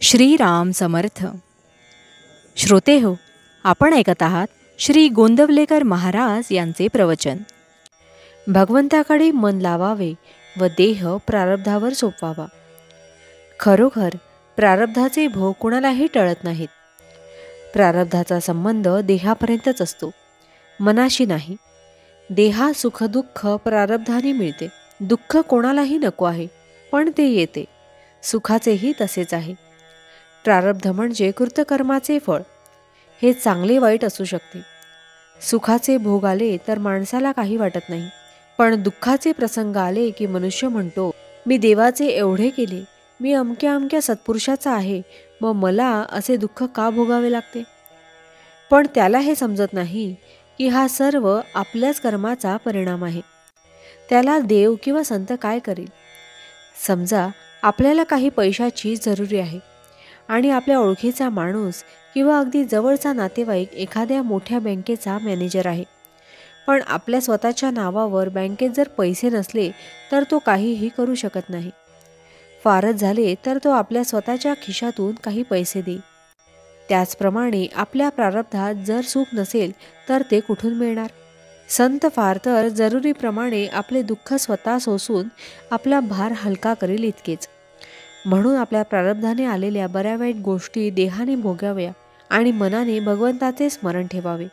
श्रीराम समर्थ. श्रोते हो, आपण ऐकत आहात श्री गोंदवलेकर महाराज यांचे प्रवचन. भगवंताकडे मन लावावे व देह प्रारब्धावर सोपवावा. खरोखर प्रारब्धाचे भोग कुणालाही टळत नाहीत. प्रारब्धाचा संबंध देहापर्यंतच असतो, मनाशी नाही. देहा सुखदुःख प्रारब्धाने मिळते. दुःख कोणालाही नको आहे, पण ते येते. सुखाचेही तसेच आहे. प्रारब्ध म्हणजे कृतकर्माचे फळ. हे चांगले वाईट असू शकते. सुखाचे भोग आले तर माणसाला काही वाटत नाही, पण दुःखाचे प्रसंग आले की मनुष्य म्हणतो, मी देवाचे एवढे केले, मी अमक्या अमक्या सत्पुरुषाचा आहे, मग मला असे दुःख का भोगावे लागते. पण त्याला हे समजत नाही की हा सर्व आपल्याच कर्माचा परिणाम आहे. त्याला देव किंवा संत काय करील. समजा आपल्याला काही पैशाची जरुरी आहे आणि आपल्या ओळखीचा माणूस किंवा अगदी जवळचा नातेवाईक एखाद्या मोठ्या बँकेचा मॅनेजर आहे. पण आपल्या स्वतःच्या नावावर बँकेत जर पैसे नसले तर तो काहीही करू शकत नाही. फारच झाले तर तो आपल्या स्वतःच्या खिशातून काही पैसे देईल. त्याचप्रमाणे आपल्या प्रारब्धात जर सुख नसेल तर ते कुठून मिळणार. संत फार तर जरुरीप्रमाणे आपले दुःख स्वतः सोसून आपला भार हलका करील इतकेच. म्हणून आपल्या प्रारब्धाने आलेल्या बऱ्या वाईट गोष्टी देहाने भोगाव्या आणि मनाने भगवंताचे स्मरण ठेवावे.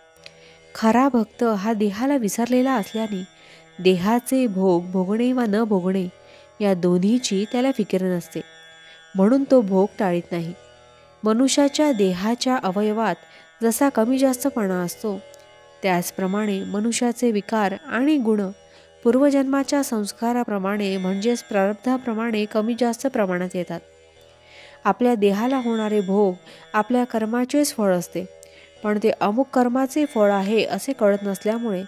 खरा भक्त हा देहाला विसरलेला असल्याने देहाचे भोग भोगणे वा न भोगणे या दोन्हीची त्याला फिकीर नसते, म्हणून तो भोग टाळीत नाही. मनुष्याच्या देहाच्या अवयवात जसा कमी जास्तपणा असतो, त्याचप्रमाणे मनुष्याचे विकार आणि गुण पूर्वजन्माच्या संस्काराप्रमाणे म्हणजेच प्रारब्धाप्रमाणे कमी जास्त प्रमाणात येतात. आपल्या देहाला होणारे भोग आपल्या कर्माचेच फळ असते, पण ते अमुक कर्माचे फळ आहे असे कळत नसल्यामुळे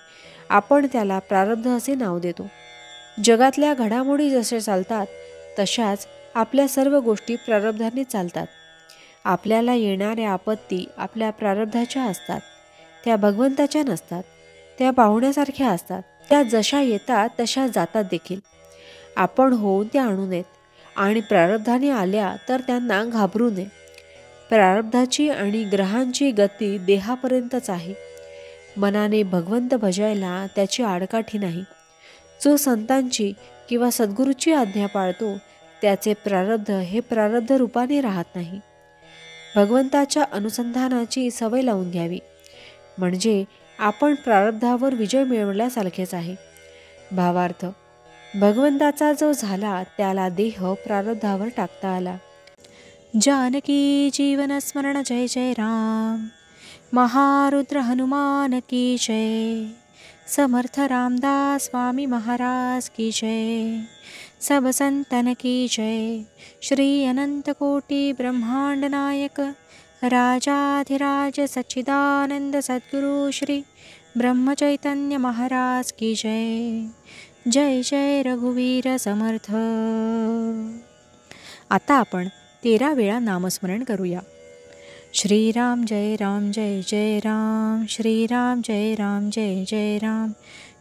आपण त्याला प्रारब्ध असे नाव देतो. जगातल्या घडामोडी जसे चालतात तशाच आपल्या सर्व गोष्टी प्रारब्धाने चालतात. आपल्याला येणाऱ्या आपत्ती आपल्या प्रारब्धाच्या असतात, त्या भगवंताच्या नसतात. त्या पाहुण्यासारख्या असतात. त्या जशा येतात तशा जातात देखील. आपण होऊन त्या आणू नयेत आणि प्रारब्धाने आल्या तर त्यांना घाबरू नये. प्रारब्धाची आणि ग्रहांची गती देहापर्यंतच आहे. मनाने भगवंत भजायला त्याची आडकाठी नाही. जो संतांची किंवा सद्गुरूची आज्ञा पाळतो त्याचे प्रारब्ध हे प्रारब्ध रूपाने राहत नाही. भगवंताच्या अनुसंधानाची सवय लावून घ्यावी, म्हणजे आपण प्रारब्धावर विजय मिळवल्यासारखेच आहे. भावार्थ, भगवंताचा जो झाला त्याला देह प्रारब्धावर टाकता आला. जानकी जीवन स्मरण जय जय राम. महारुद्र हनुमान की जय. समर्थ रामदास स्वामी महाराज की जय. सब संतन की जय. श्री अनंत कोटि ब्रह्मांड नायक राजाधिराज सच्चिदानंद सद्गुरु श्री ब्रह्मचैतन्य महाराज की जय. जय जय रघुवीर समर्थ. आता आपण 13 वेळा नामस्मरण करूया. श्रीराम जय राम जय जय राम. श्रीराम जय राम जय जय राम.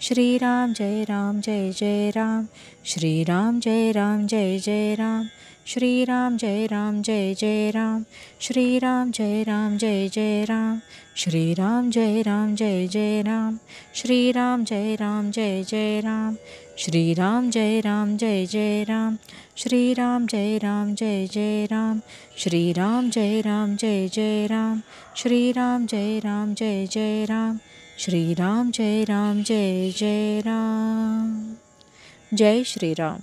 श्रीराम जय राम जय जय राम. श्रीराम जय राम जय जय राम. श्रीराम जय राम जय जय राम. श्रीराम जय राम जय जय राम. श्रीराम जय राम जय जय राम. श्रीराम जय राम जय जय राम. श्रीराम जय राम जय जय राम. श्रीराम जय राम जय जय राम. श्रीराम जय राम जय जय राम. श्रीराम जय राम जय जय राम. श्रीराम जय राम जय जय राम. जय श्रीराम.